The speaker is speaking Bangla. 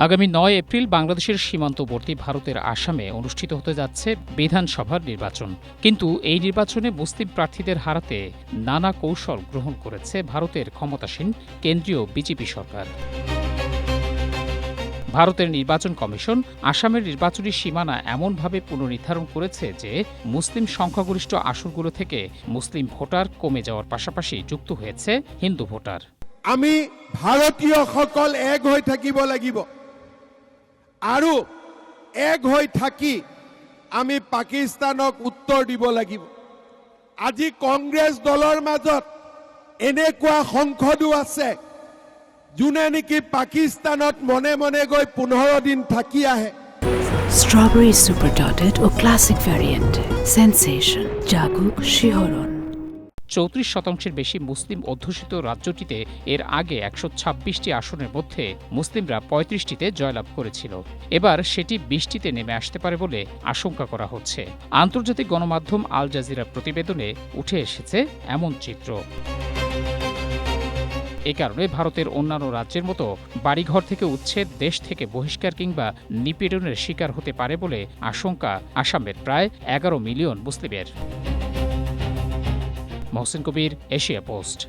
আগামী ৯ এপ্রিল বাংলাদেশের সীমান্তবর্তী ভারতের আসামে অনুষ্ঠিত হতে যাচ্ছে বিধানসভার নির্বাচন। কিন্তু এই নির্বাচনে মুসলিম প্রার্থীদের হারাতে নানা কৌশল গ্রহণ করেছে ভারতের ক্ষমতাসীন কেন্দ্রীয় বিজেপি সরকার। ভারতের নির্বাচন কমিশন আসামের নির্বাচনী সীমানা এমনভাবে পুনর্নির্ধারণ করেছে যে মুসলিম সংখ্যাগরিষ্ঠ আসনগুলো থেকে মুসলিম ভোটার কমে যাওয়ার পাশাপাশি যুক্ত হয়েছে হিন্দু ভোটার। আমি ভাৰতীয়সকল এক হৈ থাকিব লাগিব আৰু এক হৈ থাকি আমি পাকিস্তানক উত্তৰ দিব লাগিব। আজি কংগ্ৰেছ দলৰ মাজত এনেকুৱা সংসদো আছে যোনে নেকি পাকিস্তানত মনে মনে গৈ 15 দিন থাকি আহে। স্ট্রবেরি সুপার ডটেড ও ক্লাসিক ভ্যারিয়েন্টে সেন্সেশন জাগুক শিহরণ। ৩৪% বেশি মুসলিম অধ্যুষিত রাজ্যটিতে এর আগে ১২৬টি আসনের মধ্যে মুসলিমরা ৩৫টিতে জয়লাভ করেছিল। এবার সেটি ২০টিতে নেমে আসতে পারে বলে আশঙ্কা করা হচ্ছে। আন্তর্জাতিক গণমাধ্যম আল জাজিরার প্রতিবেদনে উঠে এসেছে এমন চিত্র। এ কারণে ভারতের অন্যান্য রাজ্যের মতো বাড়িঘর থেকে উচ্ছেদ, দেশ থেকে বহিষ্কার কিংবা নিপীড়নের শিকার হতে পারে বলে আশঙ্কা আসামের প্রায় ১১ মিলিয়ন মুসলিমের। মহসিন কবির, এশিয়া পোস্ট।